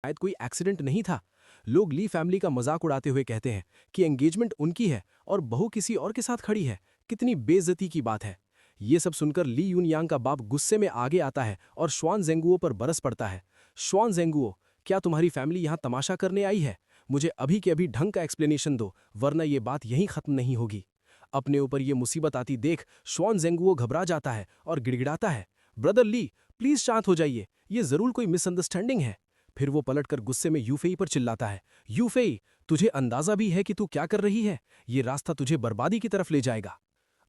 शायद कोई एक्सीडेंट नहीं था। लोग ली फैमिली का मजाक उड़ाते हुए कहते हैं कि एंगेजमेंट उनकी है और बहू किसी और के साथ खड़ी है। कितनी बेइज्जती की बात है। ये सब सुनकर ली यून यांग का बाप गुस्से में आगे आता है और श्वान जेंगुओ पर बरस पड़ता है। श्वान जेंगुओ, क्या तुम्हारी फैमिली यहाँ तमाशा करने आई है? मुझे अभी के अभी ढंग का एक्सप्लेनेशन दो, वरना ये बात यहीं खत्म नहीं होगी। अपने ऊपर ये मुसीबत आती देख श्वान जेंगुओ घबरा जाता है और गिड़गिड़ाता है, ब्रदर ली, प्लीज शांत हो जाइए, ये जरूर कोई मिसअंडरस्टैंडिंग है। फिर वो पलटकर गुस्से में यूफेई पर चिल्लाता है, यूफेई, तुझे अंदाजा भी है कि तू क्या कर रही है? ये रास्ता तुझे बर्बादी की तरफ ले जाएगा।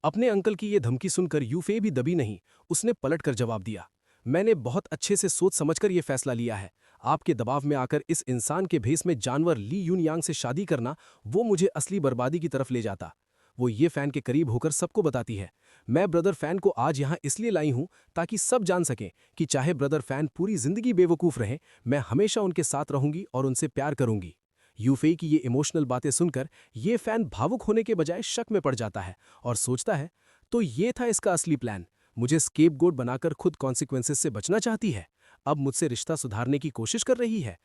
अपने अंकल की ये धमकी सुनकर यूफेई भी दबी नहीं, उसने पलटकर जवाब दिया, मैंने बहुत अच्छे से सोच समझकर यह फैसला लिया है। आपके दबाव में आकर इस इंसान के भेस में जानवर ली यून यांग से शादी करना, वो मुझे असली बर्बादी की तरफ ले जाता। वो ये फैन के करीब होकर सबको बताती है, मैं ब्रदर फैन को आज यहाँ इसलिए लाई हूँ ताकि सब जान सकें कि चाहे ब्रदर फैन पूरी जिंदगी बेवकूफ़ रहे, मैं हमेशा उनके साथ रहूंगी और उनसे प्यार करूंगी। यूफेई की ये इमोशनल बातें सुनकर ये फैन भावुक होने के बजाय शक में पड़ जाता है और सोचता है, तो ये था इसका असली प्लान, मुझे स्केपगोट बनाकर खुद कॉन्सिक्वेंसेस से बचना चाहती है। अब मुझसे रिश्ता सुधारने की कोशिश कर रही है।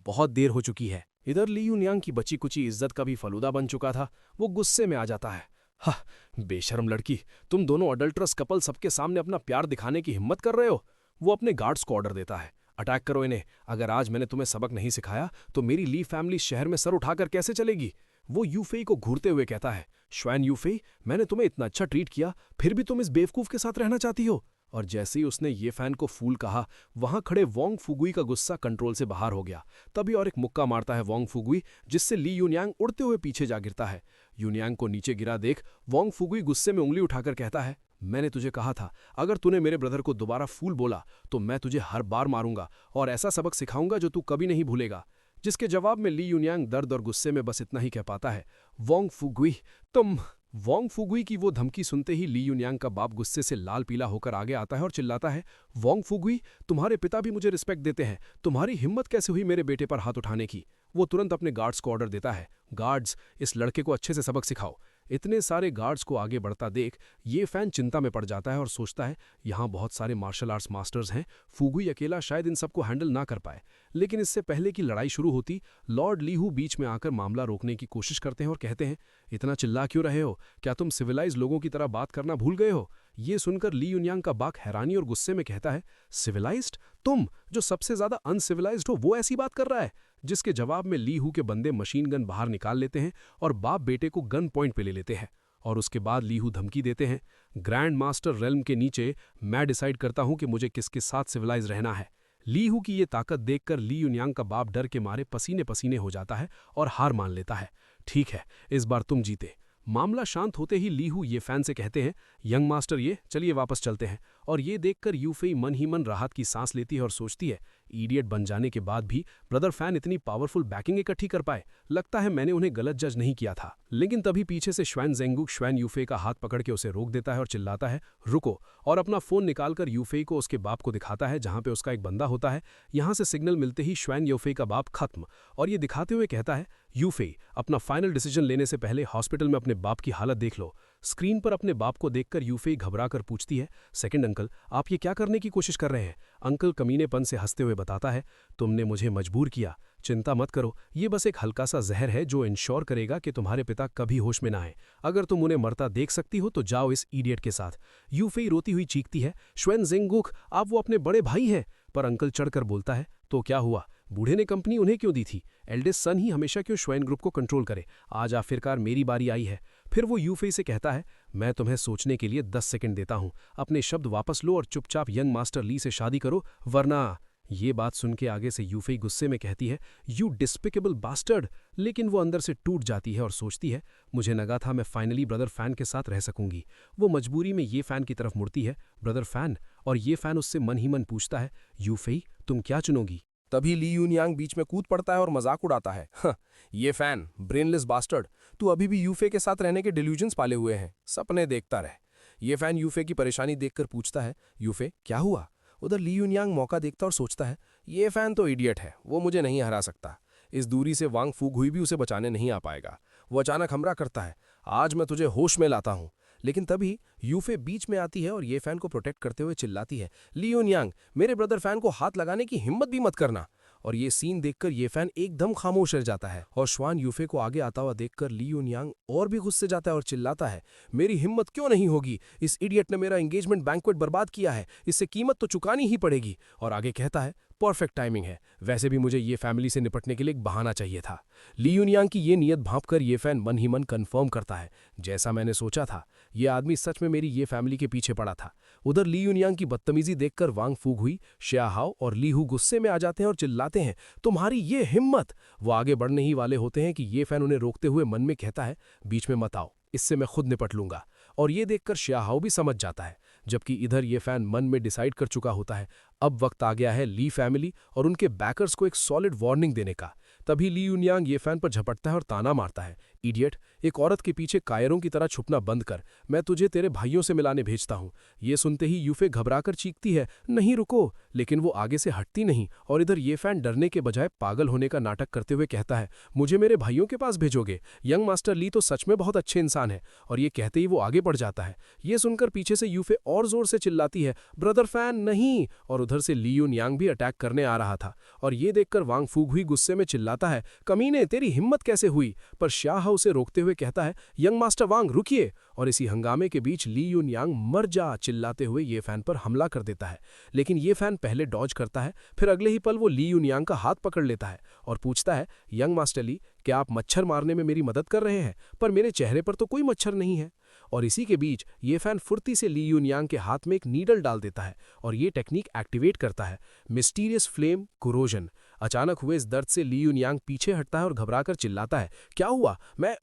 बहुत देर हो चुकी है। इधर ली यूनयांग की बची कुची इज्जत का भी फलूदा बन चुका था। वो गुस्से में आ जाता है, हा, बेशर्म लड़की, तुम दोनों अडल्ट्रस कपल सबके सामने अपना प्यार दिखाने की हिम्मत कर रहे हो। वो अपने गार्ड्स को ऑर्डर देता है, अटैक करो इन्हें। अगर आज मैंने तुम्हें सबक नहीं सिखाया तो मेरी ली फैमिली शहर में सर उठाकर कैसे चलेगी? वो यूफेई को घूरते हुए कहता है, श्वैन यूफेई, मैंने तुम्हें इतना अच्छा ट्रीट किया, फिर भी तुम इस बेवकूफ के साथ रहना चाहती हो? और जैसे ही उसने ये फैन को फूल कहा, वहां खड़े वोंग फुगुई का गुस्सा कंट्रोल से बाहर हो गया। तभी और एक मुक्का मारता है वोंग फुगुई, जिससे ली यूनयांग उड़ते हुए पीछे जा गिरता है। यूनयांग को नीचे गिरा देख वोंग फुगुई गुस्से में उंगली उठाकर कहता है, मैंने तुझे कहा था, अगर तूने मेरे ब्रदर को दोबारा फूल बोला तो मैं तुझे हर बार मारूंगा और ऐसा सबक सिखाऊंगा जो तू कभी नहीं भूलेगा। जिसके जवाब में ली यूनयांग दर्द और गुस्से में बस इतना ही कह पाता है, वोंग फुगुई, तुम। वोंग फुगुई की वो धमकी सुनते ही ली यूनयांग का बाप गुस्से से लाल पीला होकर आगे आता है और चिल्लाता है, वोंग फुगुई, तुम्हारे पिता भी मुझे रिस्पेक्ट देते हैं, तुम्हारी हिम्मत कैसे हुई मेरे बेटे पर हाथ उठाने की? वो तुरंत अपने गार्ड्स को ऑर्डर देता है, गार्ड्स, इस लड़के को अच्छे से सबक सिखाओ। इतने सारे गार्ड्स को आगे बढ़ता देख ये फैन चिंता में पड़ जाता है और सोचता है, यहाँ बहुत सारे मार्शल आर्ट्स मास्टर्स हैं, फुगुई अकेला शायद इन सबको हैंडल ना कर पाए। लेकिन इससे पहले कि लड़ाई शुरू होती, लॉर्ड लीहू बीच में आकर मामला रोकने की कोशिश करते हैं और कहते हैं, इतना चिल्ला क्यों रहे हो? क्या तुम सिविलाइज लोगों की तरह बात करना भूल गए हो? ये सुनकर ली यूनयांग का बाप हैरानी और गुस्से में कहता है, सिविलाइज्ड? तुम जो सबसे ज्यादा अनसिविलाइज्ड हो वो ऐसी बात कर रहा है? जिसके जवाब में लीहू के बंदे मशीन गन बाहर निकाल लेते हैं और बाप बेटे को गन पॉइंट पे ले लेते हैं। और उसके बाद लीहू धमकी देते हैं, ग्रैंड मास्टर रेल्म के नीचे मैं डिसाइड करता हूं कि मुझे किसके साथ सिविलाइज रहना है। लीहू की ये ताकत देखकर ली यूनयांग का बाप डर के मारे पसीने पसीने हो जाता है और हार मान लेता है। ठीक है, इस बार तुम जीते। मामला शांत होते ही लीहू ये फैन से कहते हैं, यंग मास्टर, ये चलिए वापस चलते हैं। और ये देखकर यूफेई मन ही मन राहत की सांस लेती है और सोचती है, इडियट बन जाने के बाद भी ब्रदर फैन इतनी पावरफुल बैकिंग इकट्ठी कर पाए, लगता है मैंने उन्हें गलत जज नहीं किया था। लेकिन तभी पीछे से श्वैन जेंगुक श्वैन यूफेई का हाथ पकड़ के उसे रोक देता है और चिल्लाता है, रुको, और अपना फोन निकालकर यूफेई को उसके बाप को दिखाता है जहां पे उसका एक बंदा होता है। यहां से सिग्नल मिलते ही श्वैन यूफेई का बाप खत्म, और ये दिखाते हुए कहता है, यूफेई, अपना फाइनल डिसीजन लेने से पहले हॉस्पिटल में अपने बाप की हालत देख लो। स्क्रीन पर अपने बाप को देखकर यूफेई घबराकर पूछती है, सेकंड अंकल, आप ये क्या करने की कोशिश कर रहे हैं? अंकल कमीनेपन से हंसते हुए बताता है, तुमने मुझे मजबूर किया, चिंता मत करो, ये बस एक हल्का सा जहर है जो इंश्योर करेगा कि तुम्हारे पिता कभी होश में ना आए। अगर तुम उन्हें मरता देख सकती हो तो जाओ इस इडियट के साथ। यूफेई रोती हुई चीखती है, श्वेन जेंगुक, आप वो अपने बड़े भाई हैं। पर अंकल चढ़कर बोलता है, तो क्या हुआ, बूढ़े ने कंपनी उन्हें क्यों दी थी? एल्डेस्ट सन ही हमेशा क्यों श्वेन ग्रुप को कंट्रोल करे? आज आखिरकार मेरी बारी आई है। फिर वो यूफेई से कहता है, मैं तुम्हें सोचने के लिए 10 सेकंड देता हूं, अपने शब्द वापस लो और चुपचाप यंग मास्टर ली से शादी करो, वरना। ये बात सुन के आगे से यूफेई गुस्से में कहती है, यू डिस्पिकेबल बास्टर्ड। लेकिन वो अंदर से टूट जाती है और सोचती है, मुझे लगा था मैं फाइनली ब्रदर फैन के साथ रह सकूंगी। वो मजबूरी में ये फैन की तरफ मुड़ती है, ब्रदर फैन, और ये फैन उससे मन ही मन पूछता है, यूफेई, तुम क्या चुनोगी? तभी ली यूनयांग बीच में कूद पड़ता है और मजाक उड़ाता है, ये फैन, ब्रेनलेस बास्टर्ड, तू अभी भी यूफे के साथ रहने के डिल्यूजन्स पाले हुए हैं, सपने देखता रह। ये फैन यूफे की परेशानी देखकर पूछता है, यूफे, क्या हुआ? उधर ली यूनयांग मौका देखता और सोचता है, ये फैन तो इडियट है, वो मुझे नहीं हरा सकता। इस दूरी से वांग फूग हुई भी उसे बचाने नहीं आ पाएगा। वो अचानक हमला करता है, आज मैं तुझे होश में लाता हूं। लेकिन तभी यूफे बीच में आती है और ये फैन को प्रोटेक्ट करते हुए चिल्लाती है, ली यूनयांग, मेरे ब्रदर फैन को हाथ लगाने की हिम्मत भी मत करना। और ये सीन देखकर ये फैन एकदम खामोश रह जाता है और श्वान यूफे को आगे आता हुआ देखकर ली यूनयांग और भी गुस्से जाता है और चिल्लाता है, मेरी हिम्मत क्यों नहीं होगी, इस इडियट ने मेरा एंगेजमेंट बैंक्वेट बर्बाद किया है, इससे कीमत तो चुकानी ही पड़ेगी। और आगे कहता है, परफेक्ट टाइमिंग है, वैसे भी मुझे ये फैमिली से निपटने के लिए एक बहाना चाहिए था। ली यूनयांग की ये नियत भांपकर ये फैन मन ही मन कंफर्म करता है, जैसा मैंने सोचा था, ये आदमी सच में मेरी ये फैमिली के पीछे पड़ा था। उधर ली यूनयांग की बदतमीजी देखकर वांग फूगुई, श्याहाओ और ली हु गुस्से में आ जाते हैं और चिल्लाते हैं, तुम्हारी ये हिम्मत। वो आगे बढ़ने ही वाले होते हैं कि ये फैन उन्हें रोकते हुए मन में कहता है, बीच में मत आओ, इससे मैं खुद निपट लूंगा। और ये देखकर श्याहाओ भी समझ जाता है, जबकि इधर ये फैन मन में डिसाइड कर चुका होता है, अब वक्त आ गया है ली फैमिली और उनके बैकर्स को एक सॉलिड वार्निंग देने का। तभी ली यूनयांग ये फैन पर झपटता है और ताना मारता है, इडियट, एक औरत के पीछे कायरों की तरह छुपना बंद कर, मैं तुझे तेरे भाइयों से मिलाने भेजता हूं। ये सुनते ही यूफे घबराकर चीखती है, नहीं रुको, लेकिन वो आगे से हटती नहीं और इधर ये फैन डरने के बजाय पागल होने का नाटक करते हुए कहता है, मुझे मेरे भाइयों के पास भेजोगे, यंग मास्टर ली तो सच में बहुत अच्छे इंसान है। और ये कहते ही वो आगे बढ़ जाता है। ये सुनकर पीछे से यूफे और जोर से चिल्लाती है, ब्रदर फैन नहीं। और उधर से ली यूनयांग भी अटैक करने आ रहा था और ये देखकर वांग फूगुई गुस्से में चिल्लाता है, कमीने, तेरी हिम्मत कैसे हुई। पर श्याह उसे रोकते हुए कहता है, यंग मास्टर वांग रुकिए। और इसी हंगामे के बीच ली यूनयांग मर जा चिल्लाते हुए ये फैन पर हमला कर देता है। लेकिन ये फैन पहले डॉज करता है, फिर अगले ही पल वो ली यूनयांग का हाथ पकड़ लेता है और पूछता है, यंग मास्टर ली, क्या आप मच्छर मारने में मेरी मदद कर रहे हैं? पर मेरे चेहरे पर तो कोई मच्छर नहीं है। और इसी के बीच ये फैन फुर्ती से ली यूनयांग के हाथ में एक नीडल डाल देता है और ये टेक्निक एक्टिवेट करता है, मिस्टीरियस फ्लेम कोरोजन। अचानक हुए इस दर्द से ली यूनयांग पीछे हटता है और घबराकर चिल्लाता है, क्या हुआ? मैं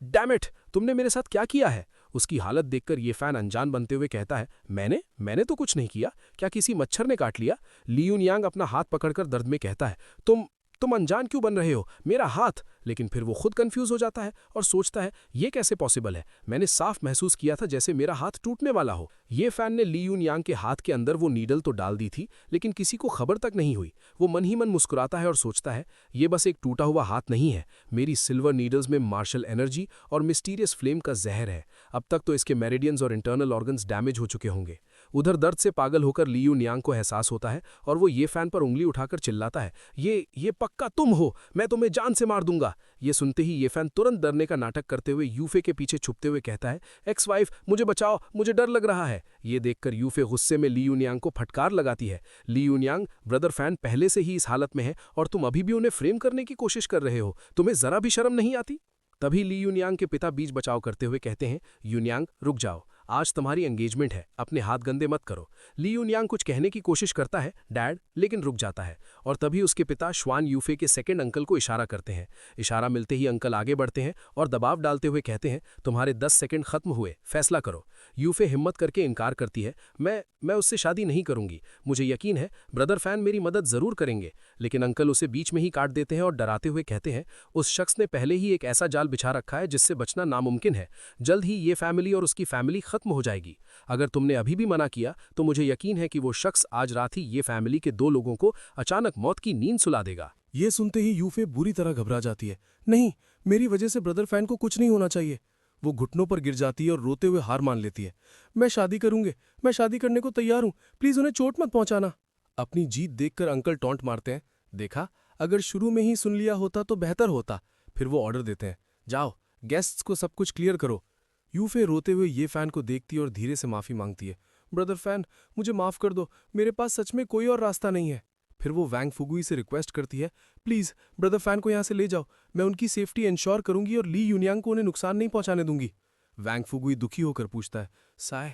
डैम इट, तुमने मेरे साथ क्या किया है? उसकी हालत देखकर ये फैन अनजान बनते हुए कहता है, मैंने तो कुछ नहीं किया, क्या किसी मच्छर ने काट लिया? ली यूनयांग अपना हाथ पकड़कर दर्द में कहता है, तुम अनजान क्यों बन रहे हो, मेरा हाथ। लेकिन फिर वो खुद कंफ्यूज हो जाता है और सोचता है, ये कैसे पॉसिबल है, मैंने साफ महसूस किया था जैसे मेरा हाथ टूटने वाला हो। ये फैन ने ली यूनयांग के हाथ के अंदर वो नीडल तो डाल दी थी, लेकिन किसी को खबर तक नहीं हुई। वो मन ही मन मुस्कुराता है और सोचता है, ये बस एक टूटा हुआ हाथ नहीं है, मेरी सिल्वर नीडल्स में मार्शल एनर्जी और मिस्टीरियस फ्लेम का जहर है। अब तक तो इसके मेरिडियंस और इंटरनल ऑर्गन्स डैमेज हो चुके होंगे। उधर दर्द से पागल होकर ली यूनयांग को एहसास होता है और वो ये फैन पर उंगली उठाकर चिल्लाता है, ये पक्का तुम हो, मैं तुम्हें जान से मार दूंगा। ये सुनते ही ये फैन तुरंत डरने का नाटक करते हुए यूफे के पीछे छुपते हुए कहता है, एक्स वाइफ, मुझे बचाओ, मुझे डर लग रहा है। ये देखकर यूफे गुस्से में ली यूनयांग को फटकार लगाती है, ली यूनयांग, ब्रदर फैन पहले से ही इस हालत में है और तुम अभी भी उन्हें फ्रेम करने की कोशिश कर रहे हो, तुम्हें जरा भी शर्म नहीं आती? तभी ली यूनयांग के पिता बीच बचाव करते हुए कहते हैं, यूनयांग रुक जाओ, आज तुम्हारी एंगेजमेंट है, अपने हाथ गंदे मत करो। ली यूनयांग कुछ कहने की कोशिश करता है, डैड, लेकिन रुक जाता है और तभी उसके पिता श्वान यूफे के सेकंड अंकल को इशारा करते हैं। इशारा मिलते ही अंकल आगे बढ़ते हैं और दबाव डालते हुए कहते हैं, तुम्हारे 10 सेकंड खत्म हुए, फैसला करो। यूफे हिम्मत करके इनकार करती है, मैं उससे शादी नहीं करूंगी, मुझे यकीन है ब्रदर फैन मेरी मदद जरूर करेंगे। लेकिन अंकल उसे बीच में ही काट देते हैं और डराते हुए कहते हैं, उस शख्स ने पहले ही एक ऐसा जाल बिछा रखा है जिससे बचना नामुमकिन है, जल्द ही ये फैमिली और उसकी फैमिली खत्म हो जाएगी। अगर तुमने अभी भी मना किया तो मुझे यकीन है कि वो शख्स आज रात ही ये फैमिली के 2 लोगों को अचानक मौत की नींद सुला देगा। ये सुनते ही यूफे बुरी तरह घबरा जाती है, नहीं, मेरी वजह से ब्रदर फैन को कुछ नहीं होना चाहिए। वो घुटनों पर गिर जाती है और रोते हुए हार मान लेती है, मैं शादी करूंगी, मैं शादी करने को तैयार हूं, प्लीज उन्हें चोट मत पहुंचाना। अपनी जीत देखकर अंकल टॉन्ट मारते हैं, देखा, अगर शुरू में ही सुन लिया होता तो बेहतर होता। फिर वो ऑर्डर देते हैं, जाओ गेस्ट्स को सब कुछ क्लियर करो। यूफे रोते हुए ये फैन को देखती है और धीरे से माफी मांगती है, ब्रदर फैन, मुझे माफ कर दो, मेरे पास सच में कोई और रास्ता नहीं है। फिर वो वांग फूगुई से रिक्वेस्ट करती है, प्लीज ब्रदर फैन को यहाँ से ले जाओ, मैं उनकी सेफ्टी इंश्योर करूंगी और ली यूनयांग को उन्हें नुकसान नहीं पहुंचाने दूंगी। वांग फूगुई दुखी होकर पूछता है, साय,